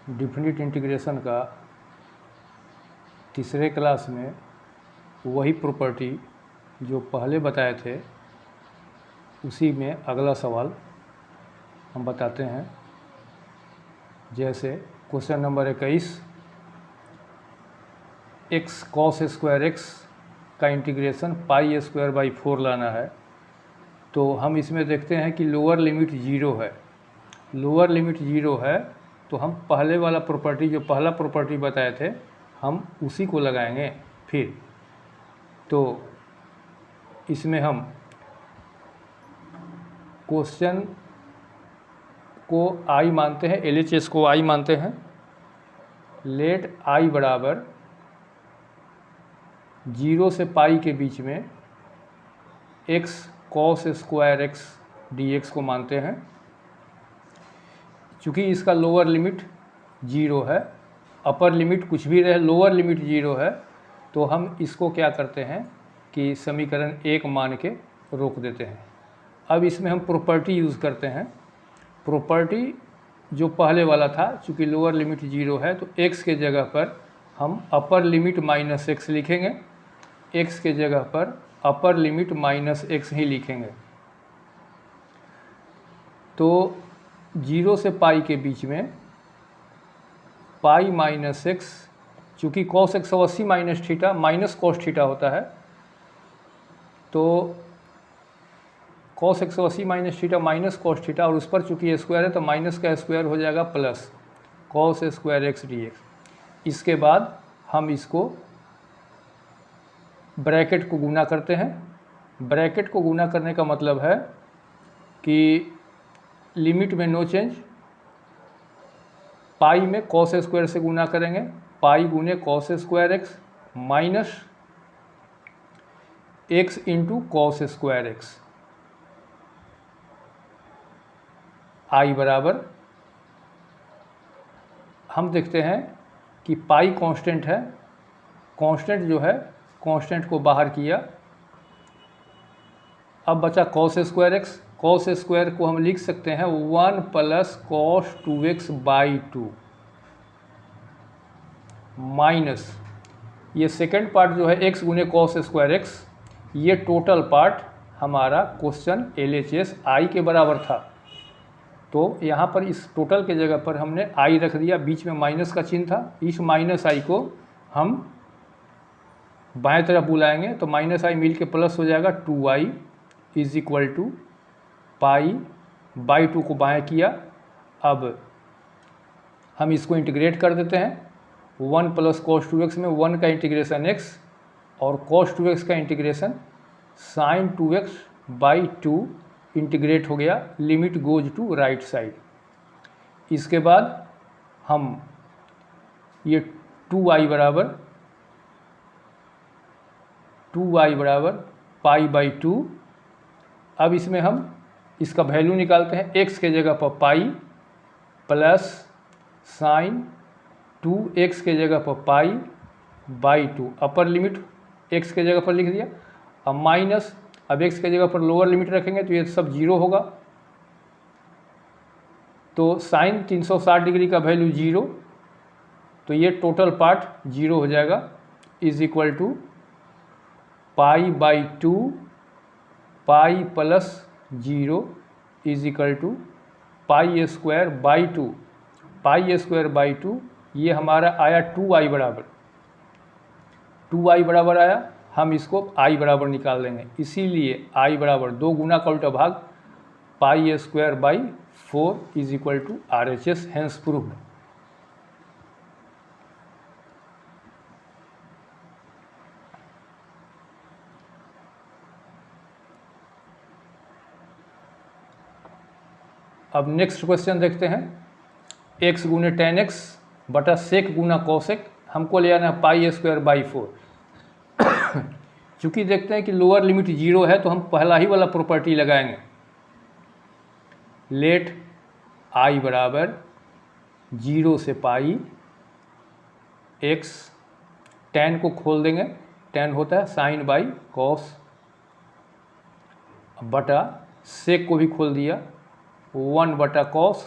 Definite integration का तीसरे class में वही प्रॉपर्टी जो पहले बताए थे उसी में अगला सवाल हम बताते हैं। जैसे question number 21, x cos square x का इंटीग्रेशन पाई स्क्वायर बाई 4 लाना है। तो हम इसमें देखते हैं कि लोअर लिमिट ज़ीरो है। लोअर लिमिट ज़ीरो है तो हम पहले वाला प्रॉपर्टी जो पहला प्रॉपर्टी बताए थे हम उसी को लगाएंगे। फिर तो इसमें हम क्वेश्चन को आई मानते हैं, LHS को आई मानते हैं। लेट आई बराबर 0 से पाई के बीच में x cos square x dx को मानते हैं। चूँकि इसका लोअर लिमिट 0 है, अपर लिमिट कुछ भी रहे, लोअर लिमिट 0 है, तो हम इसको क्या करते हैं कि समीकरण 1 मान के रोक देते हैं। अब इसमें हम प्रॉपर्टी यूज़ करते हैं। प्रॉपर्टी जो पहले वाला था, चूँकि लोअर लिमिट 0 है तो x के जगह पर हम अपर लिमिट माइनस एक्स लिखेंगे। x के जगह पर अपर लिमिट माइनस एक्स ही लिखेंगे। तो 0 से पाई के बीच में पाई माइनस एक्स, चूँकि cos 180 minus theta minus cos theta होता है, तो cos 180 minus theta minus cos theta, और उस पर चूँकि स्क्वायर है तो माइनस का स्क्वायर हो जाएगा plus cos square x dx। इसके बाद हम इसको ब्रैकेट को गुना करते हैं। ब्रैकेट को गुना करने का मतलब है कि लिमिट में नो चेंज, पाई में कॉस स्क्वायर से गुना करेंगे, पाई गुने cos square x minus x into cos square x. I बराबर, हम देखते हैं कि पाई कांस्टेंट है, कांस्टेंट जो है कांस्टेंट को बाहर किया। अब बचा cos square x. Cos square को हम लिख सकते हैं 1 plus cos 2x by 2 minus ये सेकेंड पार्ट जो है x गुने कॉस स्क्वायर एक्स। ये टोटल पार्ट हमारा क्वेश्चन LHS आई के बराबर था, तो यहाँ पर इस टोटल के जगह पर हमने आई रख दिया, बीच में माइनस का चिन्ह था। इस माइनस आई को हम बाएं तरफ बुलाएंगे तो माइनस आई मिल के प्लस हो जाएगा 2i is equal to pi by 2 को बाएं किया। अब हम इसको इंटीग्रेट कर देते हैं। 1 प्लस कॉस 2x में 1 का इंटीग्रेशन x और कॉस 2x का integration sign 2x by 2 integrate हो गया, limit goes to right side. इसके बाद हम ये 2i बराबर पाई बाई 2। अब इसमें हम इसका वैल्यू निकालते हैं। x के जगह पर पाई प्लस साइन 2x के जगह पर पाई बाई 2, अपर लिमिट x के जगह पर लिख दिया। अब माइनस, अब x के जगह पर लोअर लिमिट रखेंगे तो ये सब 0 होगा, तो साइन 360 डिग्री का वैल्यू 0, तो ये टोटल पार्ट 0 हो जाएगा is equal to pi by 2 pi plus 0 is equal to pi square by 2। Pi square by 2 ये हमारा आया 2i बराबर, 2i बराबर आया। हम इसको i बराबर निकाल देंगे, इसीलिए i बराबर 2 गुना का उल्टा भाग pi square by 4 is equal to RHS, hence proved. अब नेक्स्ट क्वेश्चन देखते हैं। x गुने टेन एक्स बटा सेक गुना कॉसेक, हमको ले आना है पाई स्क्वायर बाई 4। चूँकि देखते हैं कि लोअर लिमिट 0 है तो हम पहला ही वाला प्रॉपर्टी लगाएंगे। लेट आई बराबर 0 से पाई x, टेन को खोल देंगे, टेन होता है साइन बाई कॉस, बटा सेक को भी खोल दिया 1 बटा कॉस,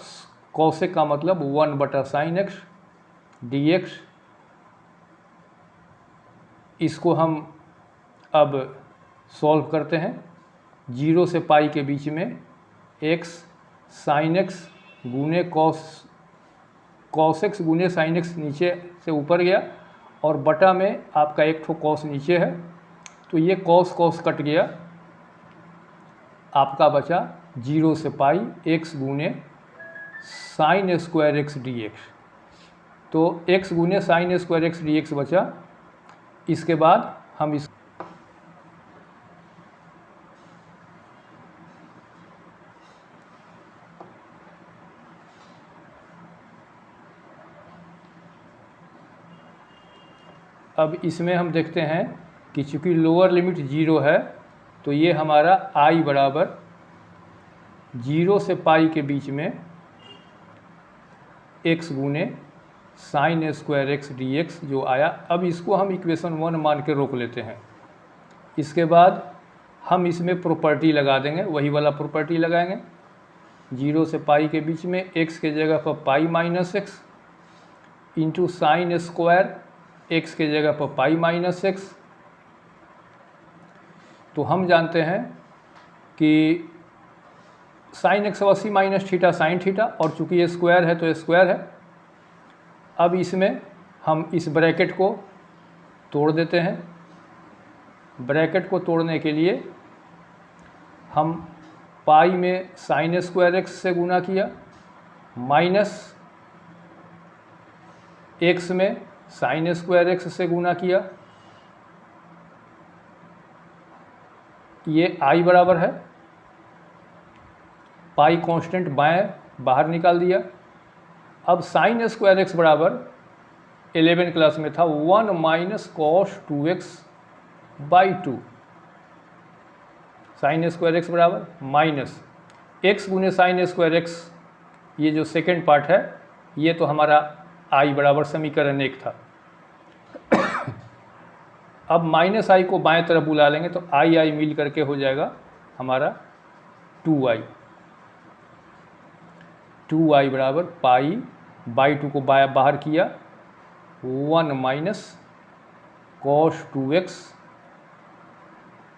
कॉसेक का मतलब 1/sin x dx। इसको हम अब सॉल्व करते हैं। 0 से पाई के बीच में x sin x गुने cos x गुने sin x नीचे से ऊपर गया और बटा में आपका एक ठो cos नीचे है, तो ये cos कट गया, आपका बचा 0 से पाई x गुने sin स्क्वायर x dx। तो x गुने sin स्क्वायर x dx बचा। इसके बाद हम इस अब इसमें हम देखते हैं कि चूँकि लोअर लिमिट 0 है तो ये हमारा I बराबर 0 से पाई के बीच में x गुने साइन स्क्वायर x dx जो आया। अब इसको हम इक्वेशन 1 मान के रोक लेते हैं। इसके बाद हम इसमें प्रॉपर्टी लगा देंगे, वही वाला प्रॉपर्टी लगाएंगे। 0 से पाई के बीच में x के जगह पर pi minus x into sine square x के जगह पर पाई माइनस एक्स। तो हम जानते हैं कि साइन एक्स अवश्य माइनस थीटा साइन थीटा, और चूंकि ये स्क्वायर है तो ये स्क्वायर है। अब इसमें हम इस ब्रैकेट को तोड़ देते हैं। ब्रैकेट को तोड़ने के लिए हम पाई में साइन स्क्वायर एक्स से गुना किया, माइनस एक्स में साइन स्क्वायर एक्स से गुना किया। ये I बराबर है, पाई कांस्टेंट बाएं बाहर निकाल दिया। अब साइन स्क्वायर एक्स बराबर 11 क्लास में था 1 minus cos 2x by 2। Sine square x बराबर माइनस एक्स गुने साइन स्क्वायर एक्स, ये जो सेकेंड पार्ट है ये तो हमारा I बराबर समीकरण 1 था। अब माइनस I को बाएं तरफ बुला लेंगे तो I मिल करके हो जाएगा हमारा 2I। 2I बराबर पाई बाई 2 को बाहर किया 1 माइनस कॉस 2x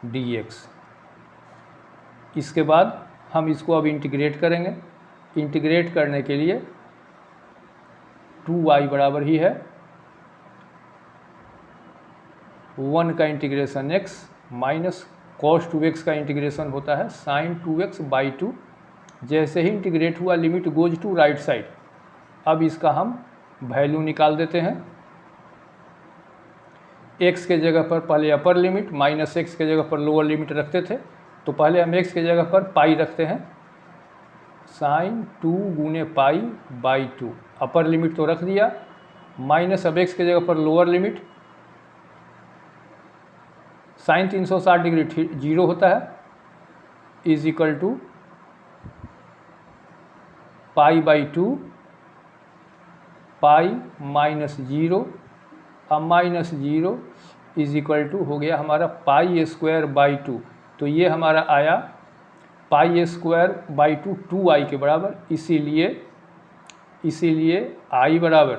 dx। इसके बाद हम इसको अब इंटीग्रेट करेंगे। इंटीग्रेट करने के लिए 2I बराबर ही है 1 का integration x minus cos 2x का इंटीग्रेशन होता है साइन 2x बाई 2। जैसे ही इंटीग्रेट हुआ limit goes to right side. अब इसका हम वैल्यू निकाल देते हैं। x के जगह पर पहले अपर लिमिट, माइनस x के जगह पर लोअर लिमिट रखते थे, तो पहले हम x के जगह पर पाई रखते हैं। साइन 2 गुने पाई बाई 2, अपर लिमिट तो रख दिया, माइनस अब x के जगह पर लोअर लिमिट। साइन 360 डिग्री 0 होता है, is equal to pi by 2 pi minus 0। अब माइनस 0 इज इक्वल टू हो गया हमारा पाई स्क्वायर बाई 2। तो ये हमारा आया पाई स्क्वायर बाई 2 2I के बराबर। इसीलिए I बराबर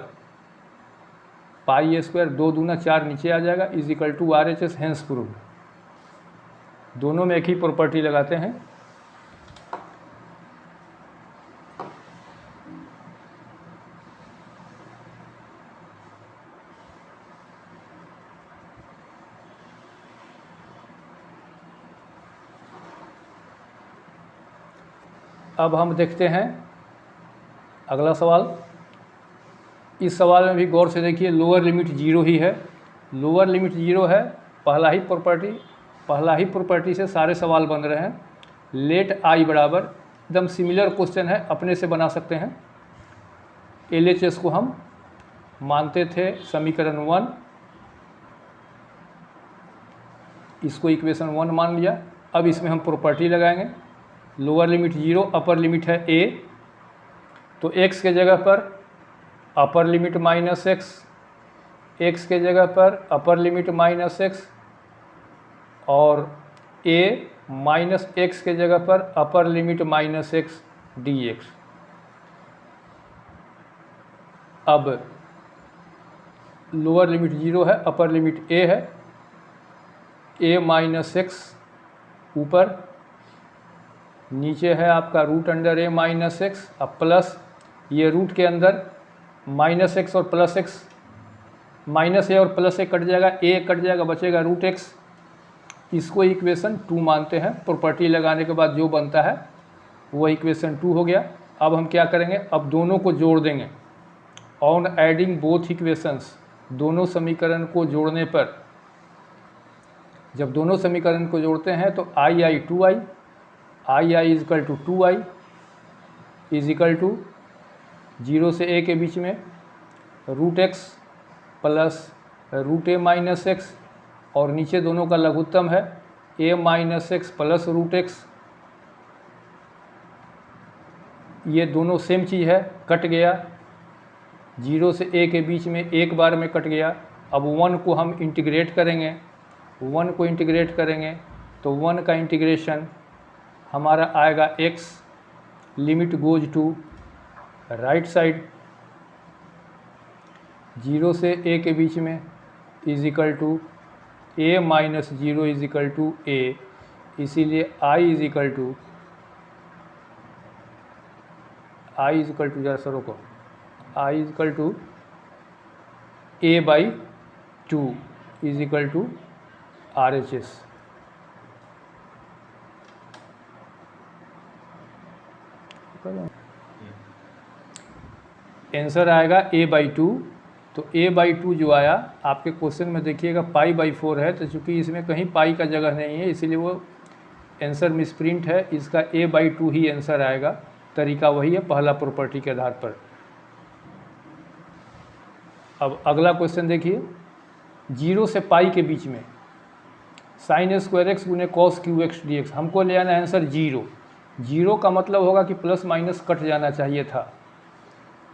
पाई स्क्वायर 2 दूना 4 नीचे आ जाएगा, is equal to RHS hence proved. दोनों में एक ही प्रॉपर्टी लगाते हैं। अब हम देखते हैं अगला सवाल। इस सवाल में भी गौर से देखिए, लोअर लिमिट 0 ही है। लोअर लिमिट 0 है, पहला ही प्रॉपर्टी से सारे सवाल बन रहे हैं। लेट I बराबर, एकदम सिमिलर क्वेश्चन है, अपने से बना सकते हैं। LHS को हम मानते थे समीकरण 1, इसको इक्वेशन 1 मान लिया। अब इसमें हम प्रॉपर्टी लगाएंगे। लोअर लिमिट 0, अपर लिमिट है a, तो x के जगह पर upper limit minus x, x के जगह पर अपर लिमिट माइनस एक्स, और a माइनस एक्स के जगह पर upper limit minus x dx। अब लोअर लिमिट 0 है, अपर लिमिट a है, a माइनस एक्स ऊपर, नीचे है आपका root under a minus x, अब प्लस ये रूट के अंदर माइनस एक्स और प्लस एक्स, माइनस ए और प्लस ए कट जाएगा, ए कट जाएगा, बचेगा रूट एक्स। इसको इक्वेशन 2 मानते हैं। प्रॉपर्टी लगाने के बाद जो बनता है वो इक्वेशन 2 हो गया। अब हम क्या करेंगे, अब दोनों को जोड़ देंगे। ऑन एडिंग बोथ इक्वेशंस, दोनों समीकरण को जोड़ने पर, जब दोनों समीकरण को जोड़ते हैं तो I I 2i, I I is equal to 2i is equal to 0 से a के बीच में root x plus root a minus x, और नीचे दोनों का लघुत्तम है a minus x plus root x. ये दोनों सेम चीज़ है, कट गया, 0 से a के बीच में एक बार में कट गया। अब 1 को हम इंटीग्रेट करेंगे, 1 को इंटीग्रेट करेंगे तो 1 का इंटीग्रेशन हमारा आएगा x, limit goes to right side, 0 से a के बीच में is equal to a minus 0 is equal to a, इसीलिए i इज इक्वल टू जरा सरों को i is equal to a by 2 is equal to RHS। Answer आएगा a by 2। तो a बाई 2 जो आया आपके क्वेश्चन में देखिएगा पाई बाई 4 है, तो चूंकि इसमें कहीं पाई का जगह नहीं है इसीलिए वो आंसर मिसप्रिंट है, इसका a बाई 2 ही आंसर आएगा। तरीका वही है, पहला प्रॉपर्टी के आधार पर। अब अगला क्वेश्चन देखिए, 0 से पाई के बीच में साइन स्क्वायर एक्स गुने cos Q x d x, हमको ले आना आंसर 0। 0 का मतलब होगा कि प्लस माइनस कट जाना चाहिए था।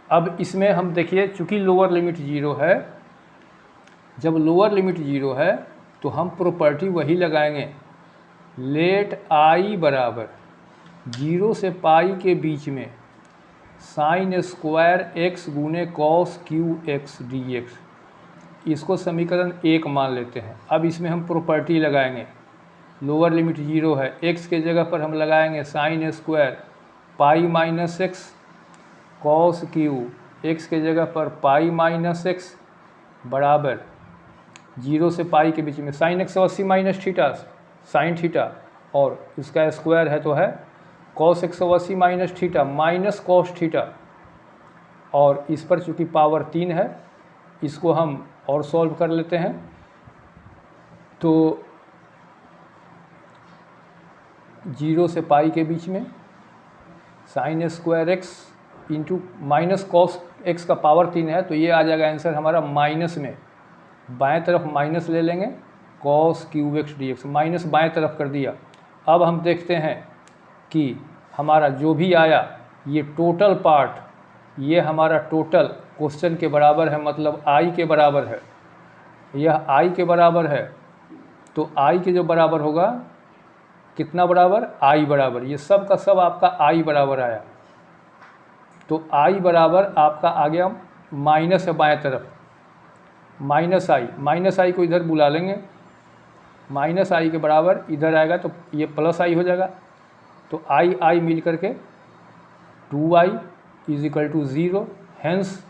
अब इसमें हम देखिए, चूँकि लोअर लिमिट 0 है, जब लोअर लिमिट 0 है तो हम प्रॉपर्टी वही लगाएंगे, लेट आई बराबर 0 से पाई के बीच में साइन स्क्वायर एक्स गुने cos Q x d x. इसको समीकरण 1 मान लेते हैं। अब इसमें हम प्रॉपर्टी लगाएंगे, लोअर लिमिट 0 है, x के जगह पर हम लगाएंगे sine square pi minus x, cos Q x के जगह पर पाई माइनस एक्स बराबर 0 से पाई के बीच में sine 180 minus theta sine theta, और इसका स्क्वायर है तो है cos 180 minus theta minus cos theta, और इस पर चूँकि पावर 3 है इसको हम और सॉल्व कर लेते हैं। तो 0 से पाई के बीच में sine square x into minus cos x का पावर 3 है, तो ये आ जाएगा आंसर हमारा माइनस में, बाएं तरफ माइनस ले लेंगे, cos Q x d x, minus बाएँ तरफ कर दिया। अब हम देखते हैं कि हमारा जो भी आया ये टोटल पार्ट, ये हमारा टोटल क्वेश्चन के बराबर है, मतलब आई के बराबर है, यह आई के बराबर है। तो आई के जो बराबर होगा, कितना बराबर, आई बराबर, ये सब का सब आपका आई बराबर आया। तो आई बराबर आपका आ गया माइनस है बाएं तरफ, माइनस आई को इधर बुला लेंगे, माइनस आई के बराबर इधर आएगा तो ये प्लस आई हो जाएगा। तो आई मिल करके 2i is equal to 0, hence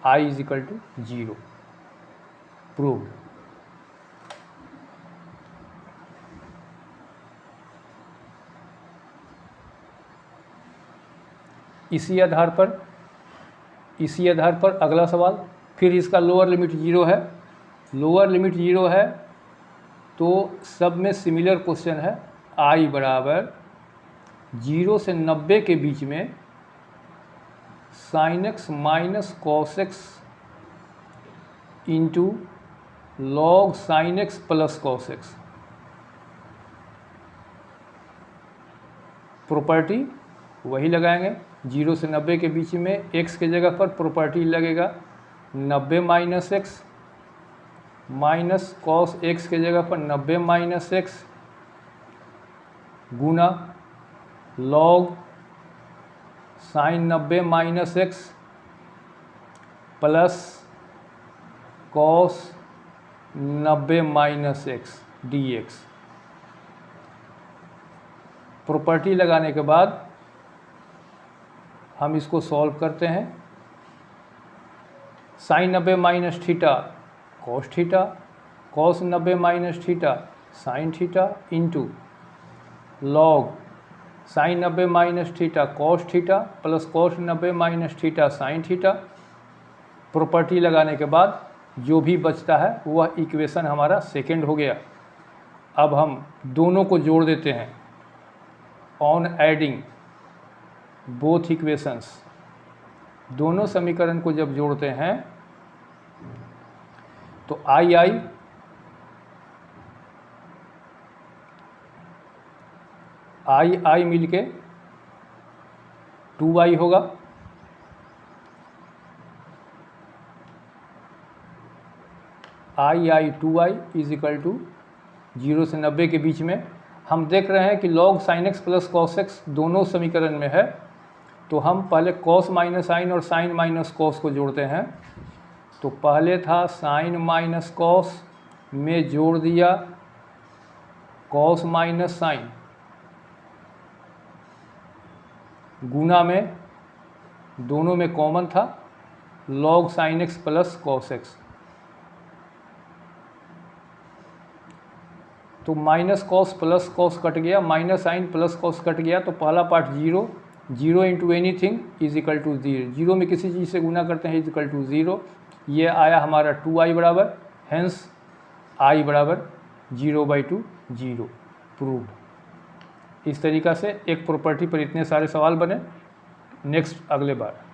I is equal to 0। Proved. इसी आधार पर अगला सवाल, फिर इसका लोअर लिमिट 0 है, लोअर लिमिट 0 है तो सब में सिमिलर क्वेश्चन है, आई बराबर 0 से 90 के बीच में sine x minus cos x into log sine x plus cos x. Property वही लगाएंगे, 0 से 90 के बीच में x के जगह पर प्रॉपर्टी लगेगा 90 minus x, minus cos x के जगह पर 90 माइनस एक्स गुना log sine 90 minus x plus cos 90 minus x d x. Property लगाने के बाद हम इसको सॉल्व करते हैं। Sine 90 minus theta cos theta, cos 90 minus theta sine theta into log sine 90 minus theta cos theta plus cos 90 minus theta sine theta. Property लगाने के बाद जो भी बचता है वह इक्वेशन हमारा सेकेंड हो गया। अब हम दोनों को जोड़ देते हैं। ऑन एडिंग बोथ इक्वेशंस, दोनों समीकरण को जब जोड़ते हैं तो आई मिलके 2i होगा। आई 2i इज इक्वल टू 0 से 90 के बीच में। हम देख रहे हैं कि log sin x प्लस cos x दोनों समीकरण में है, तो हम पहले cos माइनस साइन और साइन माइनस cos को जोड़ते हैं। तो पहले था साइन माइनस cos में जोड़ दिया cos माइनस साइन, गुना में दोनों में कॉमन था log sin x प्लस cos x। तो minus cos plus cos cut गया, minus sine plus cos cut गया, तो पहला part 0 into anything is equal to 0। 0 में किसी चीज़ से गुना करते हैं इज इक्वल टू 0। ये आया हमारा 2i बराबर, हैंस i बराबर 0/2 0 प्रूव्ड। इस तरीक़ा से एक प्रॉपर्टी पर इतने सारे सवाल बने। नेक्स्ट अगले बार।